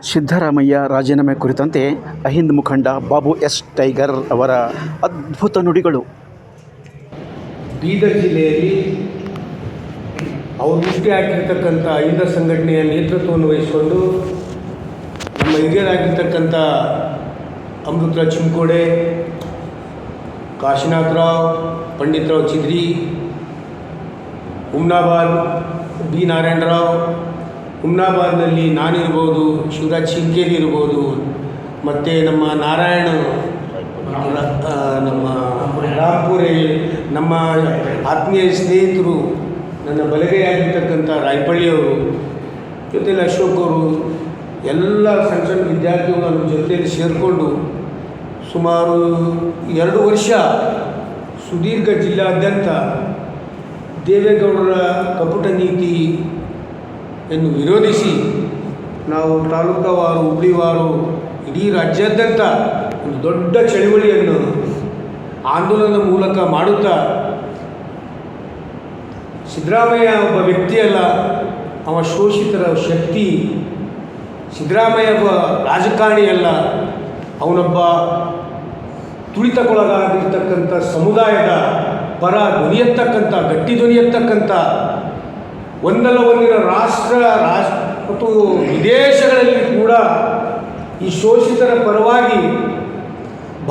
ಸಿದ್ದರಾಮಯ್ಯ ರಾಜೀನಾಮೆ ಕುರಿತಂತೆ ಅಹಿಂದ್ ಮುಖಂಡ ಬಾಬು ಎಸ್ ಟೈಗರ್ ಅವರ ಅದ್ಭುತ ನುಡಿಗಳು. ಬೀದರ್ ಜಿಲ್ಲೆಯಲ್ಲಿ ಅವರು ಹುಟ್ಟಿ ಹಾಕಿರ್ತಕ್ಕಂಥ ಅಹಿಂದ ಸಂಘಟನೆಯ ನೇತೃತ್ವವನ್ನು ವಹಿಸಿಕೊಂಡು ನಮ್ಮ ಹಿರಿಯರಾಗಿರ್ತಕ್ಕಂಥ ಅಮೃತರಾವ್ ಚಿಂಕೋಡೆ, ಕಾಶಿನಾಥರಾವ್, ಪಂಡಿತರಾವ್ ಚಿದ್ರಿ, ಹುಮ್ನಾಬಾದ್ ಬಿ ನಾರಾಯಣರಾವ್, ಹುಮ್ನಾಬಾದ್ನಲ್ಲಿ ನಾನಿರ್ಬೋದು, ಶಿವರಾಜ್ ಶಿಂಕೇರಿ ಇರ್ಬೋದು, ಮತ್ತು ನಮ್ಮ ನಾರಾಯಣ, ನಮ್ಮ ರಾಂಪುರೆ, ನಮ್ಮ ಆತ್ಮೀಯ ಸ್ನೇಹಿತರು, ನನ್ನ ಬಲಗೈಯಾಗಿರ್ತಕ್ಕಂಥ ರಾಯಪಳ್ಳಿಯವರು, ಜೊತೆಯಲ್ಲಿ ಅಶೋಕ್ ಅವರು, ಎಲ್ಲ ಸಣ್ಣ ಸಣ್ಣ ವಿದ್ಯಾರ್ಥಿಗಳು ನಮ್ಮ ಜೊತೆಯಲ್ಲಿ ಸೇರಿಕೊಂಡು ಸುಮಾರು 2 ವರ್ಷ ಸುದೀರ್ಘ ಜಿಲ್ಲಾದ್ಯಂತ ದೇವೇಗೌಡರ ಕಪಟ ನೀತಿಯನ್ನು ವಿರೋಧಿಸಿ ನಾವು ತಾಲೂಕುವಾರು, ಹುಬ್ಳಿವಾರು, ಇಡೀ ರಾಜ್ಯಾದ್ಯಂತ ಒಂದು ದೊಡ್ಡ ಚಳವಳಿಯನ್ನು ಆಂದೋಲನದ ಮೂಲಕ ಮಾಡುತ್ತಾ, ಸಿದ್ದರಾಮಯ್ಯ ಒಬ್ಬ ವ್ಯಕ್ತಿಯಲ್ಲ, ಅವ ಶೋಷಿತರ ಶಕ್ತಿ. ಸಿದ್ದರಾಮಯ್ಯ ಒಬ್ಬ ರಾಜಕಾರಣಿಯಲ್ಲ, ಅವನೊಬ್ಬ ತುಳಿತಕ್ಕೊಳಗಾಗಿರ್ತಕ್ಕಂಥ ಸಮುದಾಯದ ಪರ ಧ್ವನಿಯತ್ತಕ್ಕಂಥ, ಗಟ್ಟಿ ಧ್ವನಿಯತ್ತಕ್ಕಂಥ, ಒಂದಲ್ಲ ಒಂದಿನ ರಾಷ್ಟ್ರ ಮತ್ತು ವಿದೇಶಗಳಲ್ಲಿ ಕೂಡ ಈ ಶೋಷಿತರ ಪರವಾಗಿ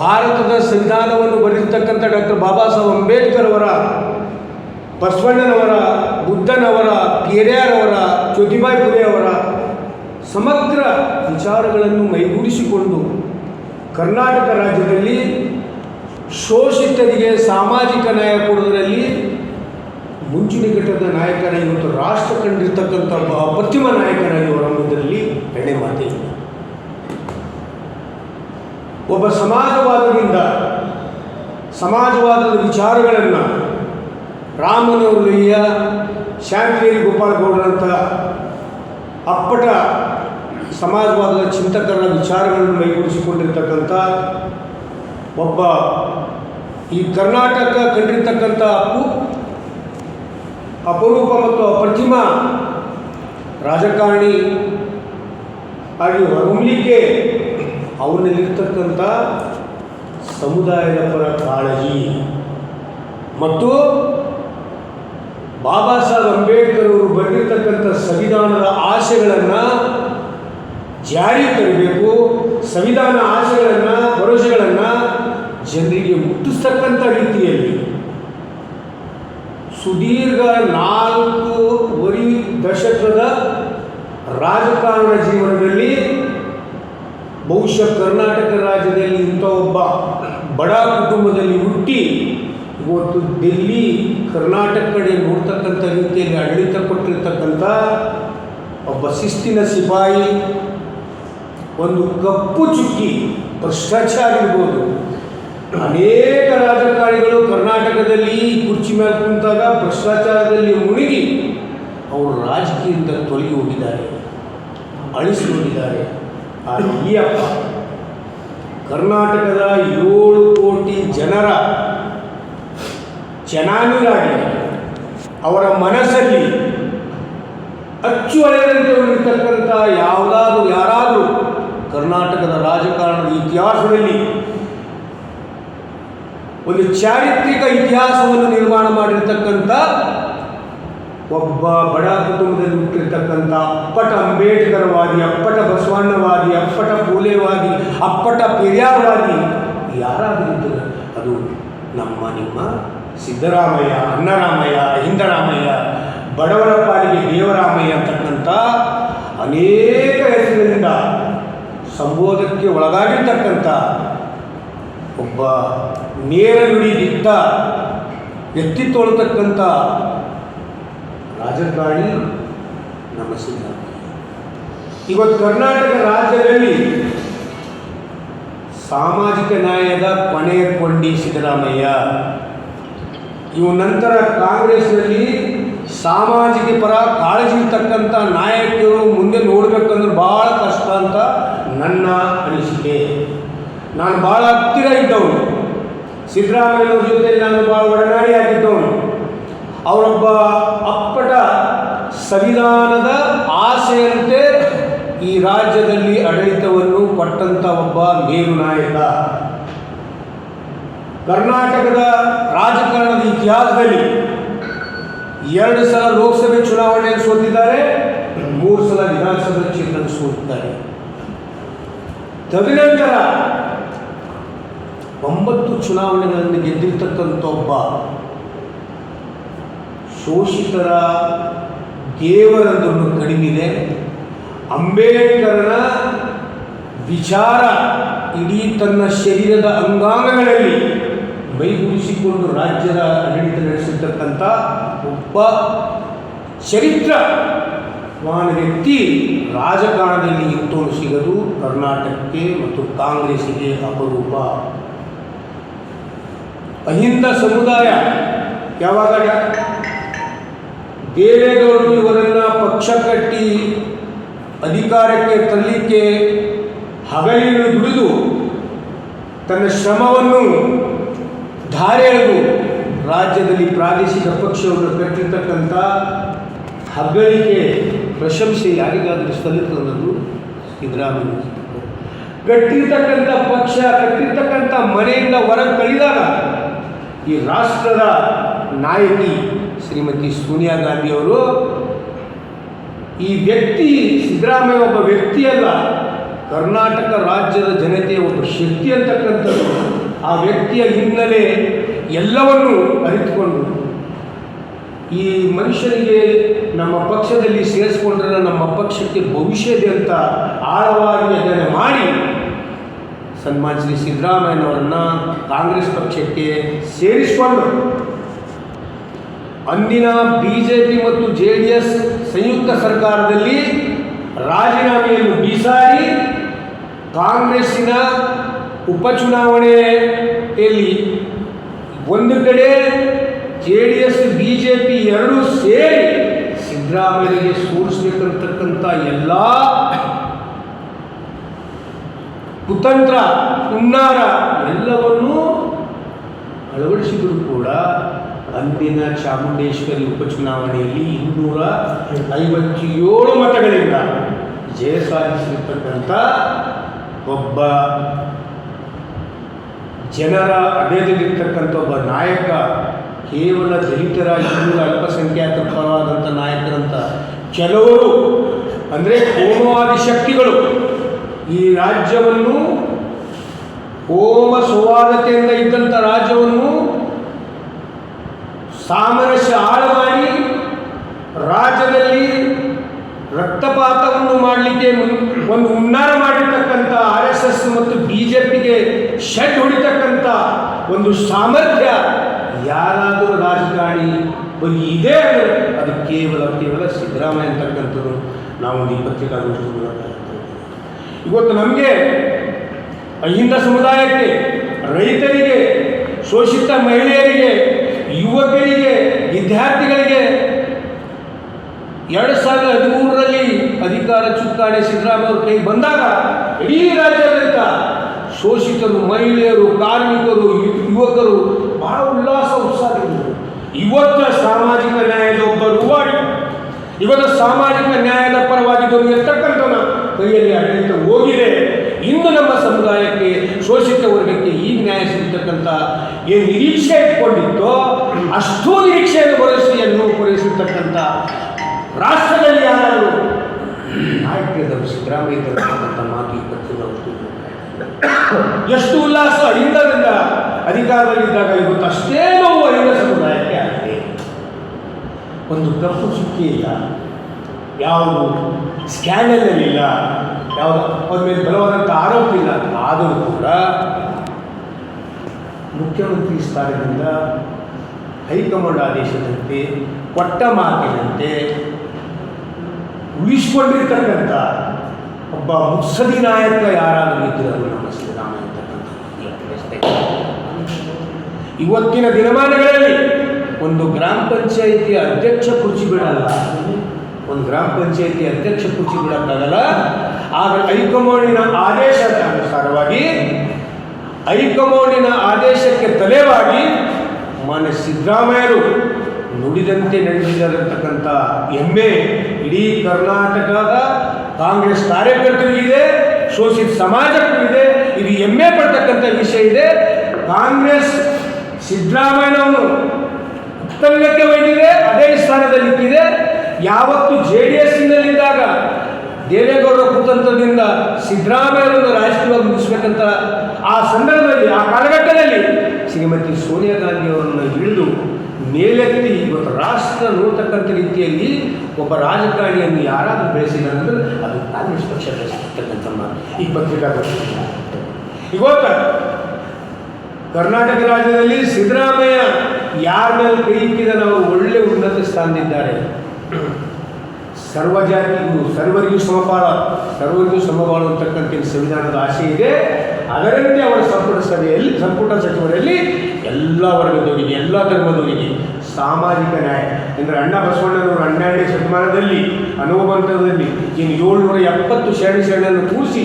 ಭಾರತದ ಸಂವಿಧಾನವನ್ನು ಬರೆದಿರ್ತಕ್ಕಂಥ ಡಾಕ್ಟರ್ ಬಾಬಾ ಸಾಹೇಬ್ ಅಂಬೇಡ್ಕರ್ ಅವರ, ಬಸವಣ್ಣನವರ, ಬುದ್ಧನವರ, ಪೆರಿಯಾರವರ, ಜ್ಯೋತಿಬಾಯಿ ಫುಲೆ ಅವರ ಸಮಗ್ರ ವಿಚಾರಗಳನ್ನು ಮೈಗೂಡಿಸಿಕೊಂಡು ಕರ್ನಾಟಕ ರಾಜ್ಯದಲ್ಲಿ ಶೋಷಿತರಿಗೆ ಸಾಮಾಜಿಕ ನ್ಯಾಯ ಕೊಡುವುದರಲ್ಲಿ ಮುಂಚೂಣಿಘಟ್ಟದ ನಾಯಕರಾಗಿ ಇವತ್ತು ರಾಷ್ಟ್ರ ಕಂಡಿರ್ತಕ್ಕಂಥ ಅಪ್ರತಿಮ ನಾಯಕರಾಗಿ ಹೊರಹೊಮ್ಮುವುದರಲ್ಲಿ ಎಣ್ಣೆ ಮಾತೇ ಇಲ್ಲ. ಒಬ್ಬ ಸಮಾಜವಾದದ ವಿಚಾರಗಳನ್ನು ರಾಮನವರಯ್ಯ, ಶಾಂತಿವೇರಿ ಗೋಪಾಲಗೌಡರಂಥ ಅಪ್ಪಟ ಸಮಾಜವಾದದ ಚಿಂತಕರ ವಿಚಾರಗಳನ್ನು ಮೈಗೂಡಿಸಿಕೊಂಡಿರ್ತಕ್ಕಂಥ ಒಬ್ಬ ಈ ಕರ್ನಾಟಕ ಕಂಡಿರ್ತಕ್ಕಂಥ ಅಪರೂಪ ಮತ್ತು ಅಪ್ರತಿಮ ರಾಜಕಾರಣಿ ಆಗಿ ಹೊರಹೊಮ್ಮಲಿಕ್ಕೆ ಅವನಲ್ಲಿರ್ತಕ್ಕಂಥ ಸಮುದಾಯದ ಪರ ಕಾಳಜಿ ಮತ್ತು ಬಾಬಾ ಸಾಹೇಬ್ ಅಂಬೇಡ್ಕರ್ ಅವರು ಬರೆದಿರ್ತಕ್ಕಂಥ ಸಂವಿಧಾನದ ಆಶಯಗಳನ್ನು ಜಾರಿಗೆ ತರಬೇಕು, ಸಂವಿಧಾನ ಆಶಯಗಳನ್ನು, ಭರವಸೆಗಳನ್ನು ಜನರಿಗೆ ಮುಟ್ಟಿಸ್ತಕ್ಕಂಥ ರೀತಿಯಲ್ಲಿ ಸುದೀರ್ಘ 4.5 ದಶಕದ ರಾಜಕಾರಣ ಜೀವನದಲ್ಲಿ ಬಹುಶಃ ಕರ್ನಾಟಕ ರಾಜ್ಯದಲ್ಲಿ ಇಂಥ ಒಬ್ಬ ಬಡ ಕುಟುಂಬದಲ್ಲಿ ಹುಟ್ಟಿ ಇವತ್ತು ಡೆಲ್ಲಿ, ಕರ್ನಾಟಕ ಕಡೆ ನೋಡ್ತಕ್ಕಂಥ ರೀತಿಯಲ್ಲಿ ಆಡಳಿತ ಕೊಟ್ಟಿರ್ತಕ್ಕಂಥ ಒಬ್ಬ ಶಿಸ್ತಿನ ಸಿಪಾಯಿ, ಒಂದು ಕಪ್ಪು ಚುಕ್ಕಿ, ಭ್ರಷ್ಟಾಚಾರ ಇರ್ಬೋದು. ಅನೇಕ ರಾಜಕಾರಣಿಗಳು ಕರ್ನಾಟಕದಲ್ಲಿ ಕುರ್ಚಿ ಮೇಲೆ ಕುಂತಾಗ ಭ್ರಷ್ಟಾಚಾರದಲ್ಲಿ ಮುಳುಗಿ ಅವರು ರಾಜಕೀಯದಿಂದ ತೊಲಗಿ ಹೋಗಿದ್ದಾರೆ, ಅಳಿಸಿ ಹೋಗಿದ್ದಾರೆ. ಆದರೆ ಈ ಅಪ್ಪ ಕರ್ನಾಟಕದ 7 ಕೋಟಿ ಜನರ ಜನಾನುರಾಗಿ, ಅವರ ಮನಸ್ಸಲ್ಲಿ ಅಚ್ಚುಹೊಳೆದಂತೆ ಇರತಕ್ಕಂಥ ಯಾರಾದರೂ ಕರ್ನಾಟಕದ ರಾಜಕಾರಣದ ಇತಿಹಾಸದಲ್ಲಿ ಒಂದು ಚಾರಿತ್ರಿಕ ಇತಿಹಾಸವನ್ನು ನಿರ್ಮಾಣ ಮಾಡಿರ್ತಕ್ಕಂಥ ಒಬ್ಬ ಬಡ ಕುಟುಂಬದಲ್ಲಿ ಹುಟ್ಟಿರ್ತಕ್ಕಂಥ ಅಪ್ಪಟ ಅಂಬೇಡ್ಕರ್ವಾದಿ, ಅಪ್ಪಟ ಬಸವಣ್ಣವಾದಿ, ಅಪ್ಪಟ ಫೂಲೆವಾದಿ, ಅಪ್ಪಟ ಪೆರಿಯಾರ್ವಾದಿ ಯಾರಾದರೂ ಅದು ನಿಮ್ಮ ಸಿದ್ದರಾಮಯ್ಯ, ಅನ್ನರಾಮಯ್ಯ, ಹಿಂದರಾಮಯ್ಯ, ಬಡವರ ಪಾಲಿಗೆ ದೇವರಾಮಯ್ಯ ಅಂತಕ್ಕಂಥ ಅನೇಕ ಹೆಸರಿನಿಂದ ಸಂಬೋಧಕ್ಕೆ ಒಳಗಾಗಿರ್ತಕ್ಕಂಥ ಒಬ್ಬ ನೇರ ನುಡಿ ದಿಟ್ಟ ವ್ಯಕ್ತಿತ್ವ ಹೊಳತಕ್ಕಂಥ ರಾಜಕಾರಣಿ ನಮ್ಮ ಸಿದ್ದರಾಮಯ್ಯ. ಇವತ್ತು ಕರ್ನಾಟಕ ರಾಜ್ಯದಲ್ಲಿ ಸಾಮಾಜಿಕ ನ್ಯಾಯದ ಕೊನೆಯ ಕೊಂಡಿ ಸಿದ್ದರಾಮಯ್ಯ. ಇವು ನಂತರ ಕಾಂಗ್ರೆಸ್ನಲ್ಲಿ ಸಾಮಾಜಿಕ ಪರ ಕಾಳಜಿ ಇರ್ತಕ್ಕಂಥ ನಾಯಕರು ಮುಂದೆ ನೋಡಬೇಕಂದ್ರೆ ಭಾಳ ಕಷ್ಟ ಅಂತ ನನ್ನ ಅನಿಸಿಕೆ. ನಾನು ಭಾಳ ಹತ್ತಿರ ಇದ್ದವನು, ಸಿದ್ದರಾಮಯ್ಯವ್ರ ಜೊತೆ ನಾನು ಭಾಳ ಒಡನಾಡಿ ಆಗಿದ್ದವನು. ಅವರೊಬ್ಬ ಅಪ್ಪಟ ಸಂವಿಧಾನದ ಆಸೆಯಂತೆ ಈ ರಾಜ್ಯದಲ್ಲಿ ಆಡಳಿತವನ್ನು ಕೊಟ್ಟಂಥ ಒಬ್ಬ ಮೇರು ನಾಯಕ. ಕರ್ನಾಟಕದ ರಾಜಕಾರಣದ ಇತಿಹಾಸದಲ್ಲಿ 2 ಸಲ ಲೋಕಸಭೆ ಚುನಾವಣೆಯಲ್ಲಿ ಸೋತಿದ್ದಾರೆ, 3 ಸಲ ವಿಧಾನಸಭೆ ಕ್ಷೇತ್ರದಲ್ಲಿ ಸೋತಿದ್ದಾರೆ. ತದನಂತರ 9 ಚುನಾವಣೆಗಳನ್ನು ಗೆದ್ದಿರ್ತಕ್ಕಂಥ ಒಬ್ಬ ಶೋಷಿತರ ದೇವರನ್ನು ಕಡಿಮೆ. ಅಂಬೇಡ್ಕರನ ವಿಚಾರ ಇಡೀ ತನ್ನ ಶರೀರದ ಅಂಗಾಂಗಗಳಲ್ಲಿ ಮೈಗೂಡಿಸಿಕೊಂಡು ರಾಜ್ಯದ ಆಡಳಿತ ನಡೆಸಿರ್ತಕ್ಕಂಥ ಒಬ್ಬ ಚರಿತ್ರವಾನ ವ್ಯಕ್ತಿ ರಾಜಕಾರಣದಲ್ಲಿ ಇಂಥವನು ಸಿಗದು ಕರ್ನಾಟಕಕ್ಕೆ ಮತ್ತು ಕಾಂಗ್ರೆಸ್ಸಿಗೆ ಅಪರೂಪ. ಅಹಿಂದ ಸಮುದಾಯ ಯಾವಾಗ ದೇವೇಗೌಡರು ಇವರನ್ನು ಪಕ್ಷ ಕಟ್ಟಿ ಅಧಿಕಾರಕ್ಕೆ ತರಲಿಕ್ಕೆ ಹಗಲಿನ ದುಡಿದು ತನ್ನ ಶ್ರಮವನ್ನು ಧಾರೆ ಎಳೆದು ರಾಜ್ಯದಲ್ಲಿ ಪ್ರಾದೇಶಿಕ ಪಕ್ಷವನ್ನು ಕಟ್ಟಿರ್ತಕ್ಕಂಥ ಹಗಲಿಗೆ ಪ್ರಶಂಸೆ ಯಾರಿಗಾದರೂ ಸಲ್ಲುತ್ತದೆ? ಸಿದ್ದರಾಮಯ್ಯ. ಕಟ್ಟಿರ್ತಕ್ಕಂಥ ಪಕ್ಷ, ಕಟ್ಟಿರ್ತಕ್ಕಂಥ ಮನೆಯಿಂದ ಹೊರಗೆ ಕಳಿದಾಗ ಈ ರಾಷ್ಟ್ರದ ನಾಯಕಿ ಶ್ರೀಮತಿ ಸೋನಿಯಾ ಗಾಂಧಿಯವರು ಈ ವ್ಯಕ್ತಿ ಸಿದ್ದರಾಮಯ್ಯ ಒಬ್ಬ ವ್ಯಕ್ತಿಯಲ್ಲ, ಕರ್ನಾಟಕ ರಾಜ್ಯದ ಜನತೆಯ ಒಬ್ಬ ಶಕ್ತಿ ಅಂತಕ್ಕಂಥದ್ದು. ಆ ವ್ಯಕ್ತಿಯ ಹಿನ್ನೆಲೆ ಎಲ್ಲವನ್ನೂ ಅರಿತುಕೊಂಡು ಈ ಮನುಷ್ಯನಿಗೆ ನಮ್ಮ ಪಕ್ಷದಲ್ಲಿ ಸೇರಿಸ್ಕೊಂಡ್ರೆ ನಮ್ಮ ಪಕ್ಷಕ್ಕೆ ಭವಿಷ್ಯದೆ ಅಂತ ಆಳವಾಗಿ ಅದನ್ನು ಮಾಡಿ ಸನ್ಮಾನ್ಯ ಶ್ರೀ ಸಿದ್ದರಾಮಯ್ಯನವರನ್ನು ಕಾಂಗ್ರೆಸ್ ಪಕ್ಷಕ್ಕೆ ಸೇರಿಸಿಕೊಂಡು ಅಂದಿನ BJP ಮತ್ತು JDS ಸಂಯುಕ್ತ ಸರ್ಕಾರದಲ್ಲಿ ರಾಜೀನಾಮೆಯನ್ನು ಬೀಸಾಡಿ ಕಾಂಗ್ರೆಸ್ಸಿನ ಉಪಚುನಾವಣೆಯಲ್ಲಿ ಒಂದು ಕಡೆ JDS BJP ಎರಡೂ ಸೇರಿ ಸಿದ್ದರಾಮಯ್ಯನಿಗೆ ಸೋಲಿಸಬೇಕಂತಕ್ಕಂಥ ಎಲ್ಲ ಕುತಂತ್ರ ಹುನ್ನಾರ ಎಲ್ಲವನ್ನೂ ಅಳವಡಿಸಿದರೂ ಕೂಡ ಅಂದಿನ ಚಾಮುಂಡೇಶ್ವರಿ ಉಪಚುನಾವಣೆಯಲ್ಲಿ 257 ಮತಗಳಿಂದ ಜಯ ಸಾಧಿಸಿರ್ತಕ್ಕಂಥ ಒಬ್ಬ ಜನರ ಹೃದಯದಲ್ಲಿರ್ತಕ್ಕಂಥ ಒಬ್ಬ ನಾಯಕ, ಕೇವಲ ದಲಿತರ ಹಿಂದೂ ಅಲ್ಪಸಂಖ್ಯಾತರ ಪರವಾದಂಥ ನಾಯಕರಂತ ಕೆಲವರು ಅಂದರೆ ಕೋಮುವಾದಿ ಶಕ್ತಿಗಳು ಈ ರಾಜ್ಯವನ್ನು ಕೋಮ ಸೌಹಾರ್ದತೆಯಿಂದ ಇದ್ದಂಥ ರಾಜ್ಯವನ್ನು ಸಾಮರಸ್ಯ ಹಾಳು ಮಾಡಿ ರಾಜ್ಯದಲ್ಲಿ ರಕ್ತಪಾತವನ್ನು ಮಾಡಲಿಕ್ಕೆ ಒಂದು ಹುನ್ನಾರ ಮಾಡಿರ್ತಕ್ಕಂಥ RSS ಮತ್ತು BJPಗೆ ಶೆಡ್ ಹೊಡಿತಕ್ಕಂಥ ಒಂದು ಸಾಮರ್ಥ್ಯ ಯಾರಾದರೂ ರಾಜಕಾರಣಿ ಇದೆ ಅಂದರೆ ಅದು ಕೇವಲ ಸಿದ್ದರಾಮಯ್ಯ ಅಂತಕ್ಕಂಥದ್ದು ನಾವು ಈ ಪತ್ರಿಕಾಗೋಷ್ಠಿ ಮೂಲಕ ಇವತ್ತು ನಮಗೆ ಅಹಿಂದ ಸಮುದಾಯಕ್ಕೆ, ರೈತರಿಗೆ, ಶೋಷಿತ ಮಹಿಳೆಯರಿಗೆ, ಯುವಕರಿಗೆ, ವಿದ್ಯಾರ್ಥಿಗಳಿಗೆ 2013ರಲ್ಲಿ ಅಧಿಕಾರ ಚುಕ್ಕಾಣಿ ಸಿದ್ದರಾಮಯ್ಯ ಅವ್ರ ಕೈ ಬಂದಾಗ ಇಡೀ ರಾಜ್ಯಾದ್ಯಂತ ಶೋಷಿತರು, ಮಹಿಳೆಯರು, ಕಾರ್ಮಿಕರು, ಯುವಕರು ಬಹಳ ಉಲ್ಲಾಸ ಉತ್ಸಾಹದಿಂದರು. ಇವತ್ತು ಸಾಮಾಜಿಕ ನ್ಯಾಯದ ಒಬ್ಬ ರೂವಾಡಿ, ಇವತ್ತು ಸಾಮಾಜಿಕ ನ್ಯಾಯದ ಪರವಾಗಿ ಇರ್ತಕ್ಕಂಥವನ ಕೈಯಲ್ಲಿ ಆಡಳಿತ ಹೋಗಿದೆ. ಇನ್ನು ನಮ್ಮ ಸಮುದಾಯಕ್ಕೆ, ಶೋಷಿತ ವರ್ಗಕ್ಕೆ ಈಗ ನ್ಯಾಯ ಸಿಗತಕ್ಕಂಥ ಏನು ನಿರೀಕ್ಷೆ ಇಟ್ಕೊಂಡಿತ್ತೋ ಅಷ್ಟೂ ನಿರೀಕ್ಷೆಯನ್ನು ಪೂರೈಸಿರ್ತಕ್ಕಂಥ ರಾಷ್ಟ್ರದಲ್ಲಿ ಯಾರಾದರೂ ನಾಯಕರಿದ್ದರು ಸಿದ್ದರಾಮಯ್ಯ ಇರ್ತಕ್ಕಂಥ ಮಾತು ಈ ಪತ್ರಿಕೆ ಎಷ್ಟು ಉಲ್ಲಾಸ ಅಹಿಂದದಿಂದ ಅಧಿಕಾರದಲ್ಲಿದ್ದಾಗ ಇವತ್ತು ಅಷ್ಟೇ ನೋವು ಅಹಿಂದ ಸಮುದಾಯಕ್ಕೆ ಆಗಿದೆ. ಒಂದು ಕಪ್ಪು ಚುಕ್ಕಿ ಇಲ್ಲ, ಯಾವುದು ಸ್ಕ್ಯಾಂಡಲಲ್ಲಿಲ್ಲ, ಯಾವುದು ಅವ್ರ ಮೇಲೆ ಬಲವಾದಂಥ ಆರೋಪ ಇಲ್ಲ. ಆದರೂ ಕೂಡ ಮುಖ್ಯಮಂತ್ರಿ ಸ್ಥಾನದಿಂದ ಹೈಕಮಾಂಡ್ ಆದೇಶದಂತೆ ಕೊಟ್ಟ ಮಾತಿನಂತೆ ಉಳಿಸಿಕೊಂಡಿರ್ತಕ್ಕಂಥ ಒಬ್ಬ ಮುತ್ಸದಿ ನಾಯಕ ಯಾರಾದರೂ ಇದ್ದರು ನಮ್ಮ ಸಿದ್ದರಾಮಯ್ಯ ಅಂತಕ್ಕಂಥ. ಇವತ್ತಿನ ದಿನಮಾನಗಳಲ್ಲಿ ಒಂದು ಗ್ರಾಮ ಪಂಚಾಯಿತಿಯ ಅಧ್ಯಕ್ಷ ಕುರ್ಚಿ ಬಿಡಲ್ಲ, ಒಂದು ಗ್ರಾಮ ಪಂಚಾಯಿತಿ ಅಧ್ಯಕ್ಷ ಕುರ್ಚಿ ಬಿಡೋಕ್ಕಾಗಲ್ಲ. ಆಗ ಹೈಕಮಾಂಡಿನ ಆದೇಶದ ಅನುಸಾರವಾಗಿ, ಹೈಕಮಾಂಡಿನ ಆದೇಶಕ್ಕೆ ತಲೆವಾಗಿ ಮಾನ್ಯ ಸಿದ್ದರಾಮಯ್ಯರು ನುಡಿದಂತೆ ನಡೆದಿರತಕ್ಕಂಥ ಹೆಮ್ಮೆ ಇಡೀ ಕರ್ನಾಟಕದ ಕಾಂಗ್ರೆಸ್ ಕಾರ್ಯಕರ್ತರಿಗಿದೆ, ಶೋಷಿತ ಸಮಾಜಕ್ಕೂ ಇದೆ. ಇದು ಹೆಮ್ಮೆ ಪಡ್ತಕ್ಕಂಥ ವಿಷಯ ಇದೆ. ಕಾಂಗ್ರೆಸ್ ಸಿದ್ದರಾಮಯ್ಯನವನು ಉತ್ತಂಗಕ್ಕೆ ಒಯ್ದಿದೆ, ಅದೇ ಸ್ಥಾನದಲ್ಲಿ ಇಟ್ಟಿದೆ. ಯಾವತ್ತು JDSನಲ್ಲಿದ್ದಾಗ ದೇವೇಗೌಡರ ಕುತಂತ್ರದಿಂದ ಸಿದ್ದರಾಮಯ್ಯರನ್ನು ರಾಜಕೀಯವಾಗಿ ಮುಗಿಸ್ಬೇಕಂತ ಆ ಸಂದರ್ಭದಲ್ಲಿ, ಆ ಕಾಲಘಟ್ಟದಲ್ಲಿ ಶ್ರೀಮತಿ ಸೋನಿಯಾ ಗಾಂಧಿ ಅವರನ್ನು ಹಿಡಿದು ಮೇಲೆತ್ತಿ ಇವತ್ತು ರಾಷ್ಟ್ರ ನೋಡ್ತಕ್ಕಂಥ ರೀತಿಯಲ್ಲಿ ಒಬ್ಬ ರಾಜಕಾರಣಿಯನ್ನು ಯಾರಾದರೂ ಬೆಳೆಸಿದ್ದಾರೆ ಅಂದರೆ ಅದು ಕಾಂಗ್ರೆಸ್ ಪಕ್ಷ ಬೆಳೆಸಿರ್ತಕ್ಕಂಥ ಮಾತು ಈ ಪತ್ರಿಕಾಗೋಷ್ಠಿ. ಇವತ್ತು ಕರ್ನಾಟಕ ರಾಜ್ಯದಲ್ಲಿ ಸಿದ್ದರಾಮಯ್ಯ ಯಾರ ಮೇಲೆ ಕೈ ಇಟ್ಟಿದ್ದಾರೆ ಅವರು ಒಳ್ಳೆ ಉನ್ನತ ಸ್ಥಾನದಿದ್ದಾರೆ. ಸರ್ವಜಾತಿಗೂ ಸರ್ವರಿಗೂ ಸಮಬಾಳು ಅಂತಕ್ಕಂಥ ಸಂವಿಧಾನದ ಆಸೆ ಇದೆ. ಅದರಂತೆ ಅವರ ಸಂಪುಟ ಸಚಿವರಲ್ಲಿ ಎಲ್ಲ ವರ್ಗದವರಿಗೆ, ಎಲ್ಲ ಧರ್ಮದವರಿಗೆ ಸಾಮಾಜಿಕ ನ್ಯಾಯ ಅಂದರೆ ಅಣ್ಣ ಬಸವಣ್ಣನವರು 12ನೇ ಶತಮಾನದಲ್ಲಿ ಅನುಭವಂತದಲ್ಲಿ ಇನ್ನು 770 ಶರಣನ್ನು ಕೂರಿಸಿ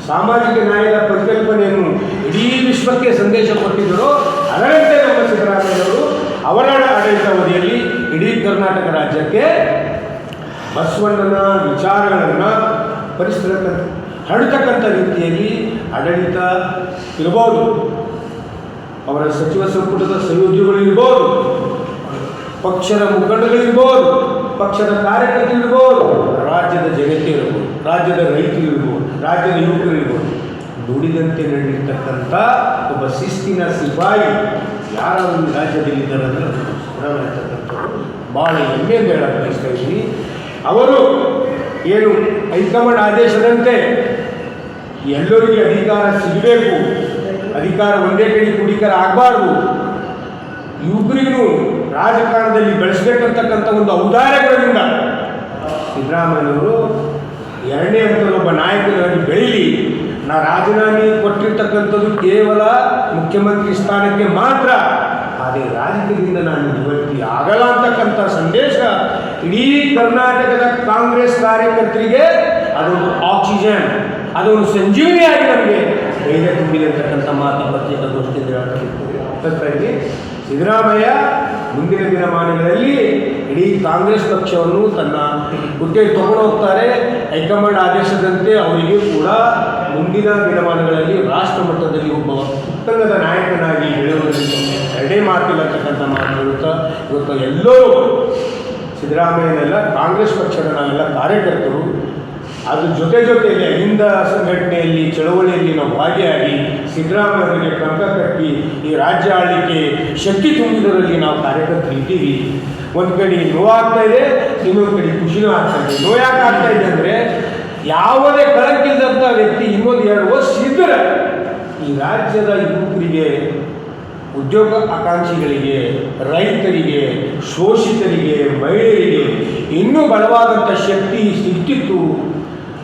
ಸಾಮಾಜಿಕ ನ್ಯಾಯದ ಪರಿಕಲ್ಪನೆಯನ್ನು ಇಡೀ ವಿಶ್ವಕ್ಕೆ ಸಂದೇಶ ಕೊಟ್ಟಿದ್ದರು. ಅದರಂತೆ ನಮ್ಮ ಸಿದ್ದರಾಮಯ್ಯವರು ಅವರ ಆಡಳಿತಾವಧಿಯಲ್ಲಿ ಇಡೀ ಕರ್ನಾಟಕ ರಾಜ್ಯಕ್ಕೆ ಬಸವಣ್ಣನ ವಿಚಾರಗಳನ್ನು ಹರಡ್ತಕ್ಕಂಥ ರೀತಿಯಲ್ಲಿ ಆಡಳಿತ ಇರ್ಬೋದು, ಅವರ ಸಚಿವ ಸಂಪುಟದ ಸಂಯೋಜಕಗಳಿರ್ಬೋದು, ಪಕ್ಷದ ಮುಖಂಡಗಳಿರ್ಬೋದು, ಪಕ್ಷದ ಕಾರ್ಯಕರ್ತರಿರ್ಬೋದು, ರಾಜ್ಯದ ಜನತೆ ಇರ್ಬೋದು, ರಾಜ್ಯದ ರೈತರು ಇರ್ಬೋದು, ರಾಜ್ಯದ ಯುವಕರು ಇರ್ಬೋದು, ನುಡಿದಂತೆ ನಡೆದಿರ್ತಕ್ಕಂಥ ಒಬ್ಬ ಶಿಸ್ತಿನ ಸಿಪಾಯಿ ಯಾರ ಒಂದು ರಾಜ್ಯದಲ್ಲಿದ್ದಾರೆ ಅಂದರೆ ಸಿದ್ದರಾಮಯ್ಯತಕ್ಕಂಥವ್ರು ಭಾಳ ಹೆಮ್ಮೆಯಿಂದ ಹೇಳಕ್ಕೆ ಬಯಸ್ತಾ ಇದ್ದೀನಿ. ಅವರು ಏನು ಹೈಕಮಾಂಡ್ ಆದೇಶದಂತೆ ಎಲ್ಲರಿಗೂ ಅಧಿಕಾರ ಸಿಗಬೇಕು, ಅಧಿಕಾರ ಒಂದೇ ಕಡೆ ಕುಡಿಕರ ಆಗಬಾರ್ದು, ಯುವಕರಿಗೂ ರಾಜಕಾರಣದಲ್ಲಿ ಬೆಳೆಸಬೇಕಂತಕ್ಕಂಥ ಒಂದು ಔದಾರ್ಯಗಳಿಂದ ಸಿದ್ದರಾಮಯ್ಯನವರು 2ನೇ ಹಂತದ ಒಬ್ಬ ನಾಯಕನಾಗಿ ಬೆಳೀಲಿ, ನಾ ರಾಜೀನಾಮೆ ಕೊಟ್ಟಿರ್ತಕ್ಕಂಥದ್ದು ಕೇವಲ ಮುಖ್ಯಮಂತ್ರಿ ಸ್ಥಾನಕ್ಕೆ ಮಾತ್ರ, ಅದೇ ರಾಜಕೀಯದಿಂದ ನಾನು ನಿವೃತ್ತಿ ಆಗಲ್ಲ ಅಂತಕ್ಕಂಥ ಸಂದೇಶ ಇಡೀ ಕರ್ನಾಟಕದ ಕಾಂಗ್ರೆಸ್ ಕಾರ್ಯಕರ್ತರಿಗೆ ಅದೊಂದು ಆಕ್ಸಿಜನ್, ಅದೊಂದು ಸಂಜೀವನಿಯಾಗಿ ನಮಗೆ ಧೈರ್ಯ ತುಂಬಿದೆ ಅಂತಕ್ಕಂಥ ಮಾತು ಪತ್ರಿಕಾಗೋಷ್ಠಿಯಿಂದ ಹೇಳ್ತಾರೆ. ಸಿದ್ದರಾಮಯ್ಯ ಮುಂದಿನ ದಿನಮಾನಗಳಲ್ಲಿ ಇಡೀ ಕಾಂಗ್ರೆಸ್ ಪಕ್ಷವನ್ನು ತನ್ನ ಹುದ್ದೆಗೆ ತಗೊಂಡು ಹೋಗ್ತಾರೆ. ಹೈಕಮಾಂಡ್ ಆದೇಶದಂತೆ ಅವರಿಗೆ ಕೂಡ ಮುಂದಿನ ದಿನಮಾನಗಳಲ್ಲಿ ರಾಷ್ಟ್ರ ಮಟ್ಟದಲ್ಲಿ ಒಬ್ಬ ಉತ್ತಂಗದ ನಾಯಕನಾಗಿ ಬೆಳೆಯುವುದರಲ್ಲಿ ಎರಡೇ ಮಾತಿಲ್ಲ ಅಂತಕ್ಕಂಥ ಮಾತು ಹೇಳುತ್ತಾ ಇವತ್ತು ಎಲ್ಲರೂ ಸಿದ್ದರಾಮಯ್ಯನೆಲ್ಲ ಕಾಂಗ್ರೆಸ್ ಪಕ್ಷದ ನಾವೆಲ್ಲ ಕಾರ್ಯಕರ್ತರು ಅದ್ರ ಜೊತೆಯಲ್ಲಿ ಅಹಿಂದ ಸಂಘಟನೆಯಲ್ಲಿ ಚಳವಳಿಯಲ್ಲಿ ನಾವು ಭಾಗಿಯಾಗಿ ಸಿದ್ದರಾಮಯ್ಯರಿಗೆ ಕಂಕ ಕಟ್ಟಿ ಈ ರಾಜ್ಯ ಆಳ್ವಿಕೆ ಶಕ್ತಿ ತುಂಬಿದರಲ್ಲಿ ನಾವು ಕಾರ್ಯಕರ್ತರು ಇದ್ದೀವಿ. ಒಂದು ಕಡೆ ನೋವಾಗ್ತಾ ಇದೆ, ಇನ್ನೊಂದು ಕಡೆ ಖುಷಿನೂ ಆಗ್ತಾ ಇದೆ. ನೋವು ಯಾಕೆ ಆಗ್ತಾ ಇದೆ ಅಂದರೆ ಯಾವುದೇ ಕಳಂಕಿಲ್ಲದಂಥ ವ್ಯಕ್ತಿ ಇನ್ನೊಂದು 2 ವರ್ಷ ಇದ್ದರೆ ಈ ರಾಜ್ಯದ ಯುವಕರಿಗೆ, ಉದ್ಯೋಗ ಆಕಾಂಕ್ಷಿಗಳಿಗೆ, ರೈತರಿಗೆ, ಶೋಷಿತರಿಗೆ, ಮಹಿಳೆಯರಿಗೆ ಇನ್ನೂ ಬಲವಾದಂಥ ಶಕ್ತಿ ಸಿಗ್ತಿತ್ತು.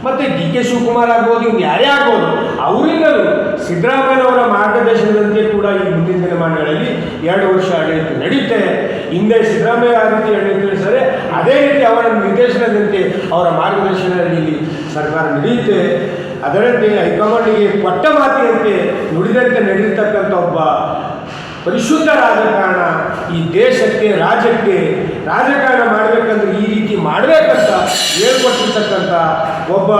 ಮತ್ತು DK ಶಿವಕುಮಾರ್ ಆಗ್ಬೋದು, ಇವ್ನು ಯಾರೇ ಆಗ್ಬೋದು, ಅವರಿಂದಲೂ ಸಿದ್ದರಾಮಯ್ಯನವರ ಮಾರ್ಗದರ್ಶನದಂತೆ ಕೂಡ ಈ ಮುಂದಿನ ದಿನಮಾನಗಳಲ್ಲಿ 2 ವರ್ಷ ಆಡಳಿತ ನಡೆಯುತ್ತೆ. ಹಿಂದೆ ಸಿದ್ದರಾಮಯ್ಯ ಆ ರೀತಿ ಆಡಳಿತ ನಡೆಸಿದರೆ ಅದೇ ರೀತಿ ಅವರ ನಿರ್ದೇಶನದಂತೆ ಅವರ ಮಾರ್ಗದರ್ಶನದಲ್ಲಿ ಸರ್ಕಾರ ನಡೆಯುತ್ತೆ. ಅದರಂತೆ ಹೈಕಮಾಂಡಿಗೆ ಕೊಟ್ಟ ಮಾತಿನಂತೆ ನುಡಿದಂತೆ ನಡೆಯತಕ್ಕಂಥ ಒಬ್ಬ ಪರಿಶುದ್ಧ ರಾಜಕಾರಣ ಈ ದೇಶಕ್ಕೆ, ರಾಜ್ಯಕ್ಕೆ ರಾಜಕಾರಣ ಮಾಡಬೇಕಂದ್ರೆ ಈ ರೀತಿ ಮಾಡಬೇಕಂತ ಹೇಳ್ಕೊಟ್ಟಿರ್ತಕ್ಕಂಥ ಒಬ್ಬ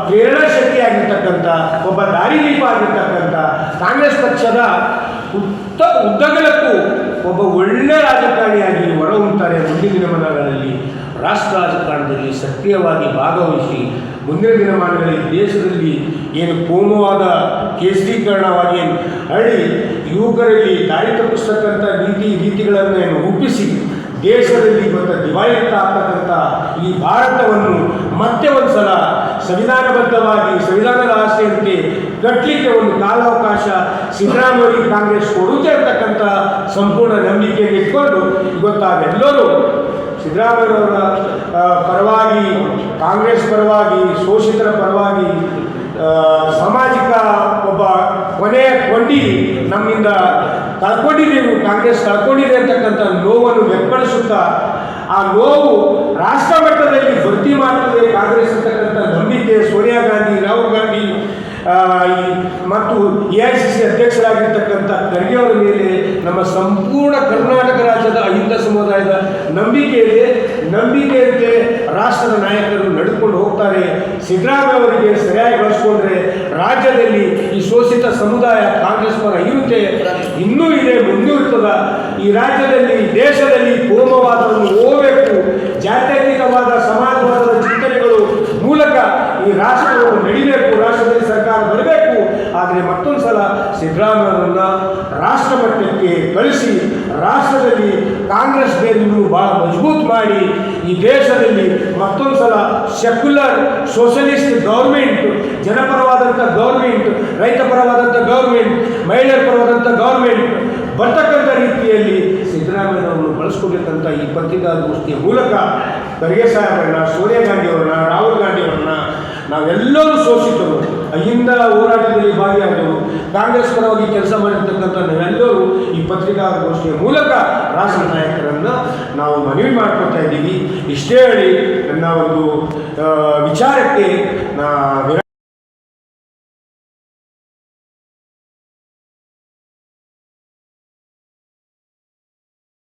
ಪ್ರೇರಣಾ ಶಕ್ತಿಯಾಗಿರ್ತಕ್ಕಂಥ ಒಬ್ಬ ದಾರಿದೀಪ ಆಗಿರ್ತಕ್ಕಂಥ ಕಾಂಗ್ರೆಸ್ ಪಕ್ಷದ ಉದ್ದಗಲಕ್ಕೂ ಒಬ್ಬ ಒಳ್ಳೆಯ ರಾಜಕಾರಣಿಯಾಗಿ ಹೊರಹೊಮ್ಮುತ್ತಾರೆ. ಮುಂದಿನ ದಿನಮಾನಗಳಲ್ಲಿ ರಾಷ್ಟ್ರ ರಾಜಕಾರಣದಲ್ಲಿ ಸಕ್ರಿಯವಾಗಿ ಭಾಗವಹಿಸಿ ಮುಂದಿನ ದಿನಮಾನಗಳಲ್ಲಿ ದೇಶದಲ್ಲಿ ಏನು ಕೋಮುವಾದ ಕೇಸರೀಕರಣವಾಗಿ ಹರಡಿ ಯುವಕರಲ್ಲಿ ದಾರಿ ತಪ್ಪಿಸ್ತಕ್ಕಂಥ ರೀತಿಗಳನ್ನು ರೂಪಿಸಿ ದೇಶದಲ್ಲಿ ಇವತ್ತು ದಿವಾಳಿತ ಆಗ್ತಕ್ಕಂಥ ಈ ಭಾರತವನ್ನು ಮತ್ತೆ ಒಂದು ಸಲ ಸಂವಿಧಾನಬದ್ಧವಾಗಿ ಸಂವಿಧಾನದ ಆಸೆಯಂತೆ ಕಟ್ಟಲಿಕ್ಕೆ ಒಂದು ಕಾಲಾವಕಾಶ ಸಿದ್ದರಾಮಯ್ಯ ಕಾಂಗ್ರೆಸ್ ಕೊಡುತ್ತೆ ಅಂತಕ್ಕಂಥ ಸಂಪೂರ್ಣ ನಂಬಿಕೆಯನ್ನು ಇಟ್ಕೊಂಡು ಇವತ್ತಾಗೆಲ್ಲರೂ ಸಿದ್ದರಾಮಯ್ಯವರ ಪರವಾಗಿ, ಕಾಂಗ್ರೆಸ್ ಪರವಾಗಿ, ಶೋಷಿತರ ಪರವಾಗಿ, ಸಾಮಾಜಿಕ ಒಬ್ಬ ಕೊನೆಯ ಕೊಂಡಿ ನಮ್ಮಿಂದ ಕಳ್ಕೊಂಡಿದ್ದೀವಿ, ಕಾಂಗ್ರೆಸ್ ಕಳ್ಕೊಂಡಿದೆ ಅಂತಕ್ಕಂಥ ನೋವನ್ನು ವ್ಯಕ್ತಪಡಿಸುತ್ತಾ ಆ ನೋವು ರಾಷ್ಟ್ರ ಮಟ್ಟದಲ್ಲಿ ಭರ್ತಿ ಮಾಡ್ತದೆ ಕಾಂಗ್ರೆಸ್ ಅಂತಕ್ಕಂಥ ನಂಬಿಕೆ ಸೋನಿಯಾ ಗಾಂಧಿ, ರಾಹುಲ್ ಗಾಂಧಿ ಮತ್ತು AICC ಅಧ್ಯಕ್ಷರಾಗಿರ್ತಕ್ಕಂಥ ಖರ್ಗೆ ಅವರ ಮೇಲೆ ನಮ್ಮ ಸಂಪೂರ್ಣ ಕರ್ನಾಟಕ ರಾಜ್ಯದ ಅಹಿಂದ ಸಮುದಾಯದ ನಂಬಿಕೆ ಇದೆ. ನಂಬಿಕೆಯಂತೆ ರಾಷ್ಟ್ರದ ನಾಯಕರು ನಡೆದುಕೊಂಡು ಹೋಗ್ತಾರೆ. ಸಿದ್ದರಾಮಯ್ಯ ಅವರಿಗೆ ಸರಿಯಾಗಿ ಬಳಸ್ಕೊಂಡ್ರೆ ರಾಜ್ಯದಲ್ಲಿ ಈ ಶೋಷಿತ ಸಮುದಾಯ ಕಾಂಗ್ರೆಸ್ ಪರ ಇರುತ್ತೆ, ಇನ್ನೂ ಇದೆ, ಮುಂದುವರಿತದ. ಈ ರಾಜ್ಯದಲ್ಲಿ ದೇಶದಲ್ಲಿ ಕೋಮವಾದವನ್ನು ಹೋಗಬೇಕು, ಜಾತ್ಯತೀತವಾದ ಸಮಾಜವಾದದ ಚಿಂತನೆಗಳು ಮೂಲಕ ಈ ರಾಷ್ಟ್ರವನ್ನು ನಡಿಬೇಕು, ರಾಷ್ಟ್ರದಲ್ಲಿ ಸರ್ಕಾರ ಬರಬೇಕು. ಆದರೆ ಮತ್ತೊಂದು ಸಲ ಸಿದ್ದರಾಮಯ್ಯರನ್ನು ರಾಷ್ಟ್ರ ಮಟ್ಟಕ್ಕೆ ಕಳಿಸಿ ರಾಷ್ಟ್ರದಲ್ಲಿ ಕಾಂಗ್ರೆಸ್ ಬೇರನ್ನು ಬಹಳ ಮಜಬೂತ್ ಮಾಡಿ ಈ ದೇಶದಲ್ಲಿ ಮತ್ತೊಂದು ಸಲ ಸೆಕ್ಯುಲರ್ ಸೋಷಲಿಸ್ಟ್ ಗೌರ್ಮೆಂಟ್, ಜನಪರವಾದಂಥ ಗೌರ್ಮೆಂಟ್, ರೈತ ಪರವಾದಂಥ ಗೌರ್ಮೆಂಟ್, ಮಹಿಳೆಯರ ಪರವಾದಂಥ ಗೌರ್ಮೆಂಟ್ ಬರ್ತಕ್ಕಂಥ ರೀತಿಯಲ್ಲಿ ಸಿದ್ದರಾಮಯ್ಯನವರು ಬಳಸ್ಕೋಬೇಕಂತ ಈ ಪತ್ರಿಕಾಗೋಷ್ಠಿಯ ಮೂಲಕ ಖರ್ಗೆ ಸಾಹೇಬರನ್ನ, ಸೋನಿಯಾ ಗಾಂಧಿಯವರನ್ನ, ರಾಹುಲ್ ಗಾಂಧಿಯವರನ್ನ ನಾವೆಲ್ಲರೂ ಶೋಷಿತರು, ಅಹಿಂದ ಹೋರಾಟದಲ್ಲಿ ಭಾಗಿಯಾದವರು, ಕಾಂಗ್ರೆಸ್ ಪರವಾಗಿ ಕೆಲಸ ಮಾಡಿರ್ತಕ್ಕಂಥ ನಾವೆಲ್ಲರೂ ಈ ಪತ್ರಿಕಾಗೋಷ್ಠಿಯ ಮೂಲಕ ರಾಷ್ಟ್ರ ನಾಯಕರನ್ನು ನಾವು ಮನವಿ ಮಾಡ್ಕೊತಾ ಇದ್ದೀವಿ. ಇಷ್ಟೇ ಹೇಳಿ ನನ್ನ ಒಂದು ವಿಚಾರಕ್ಕೆ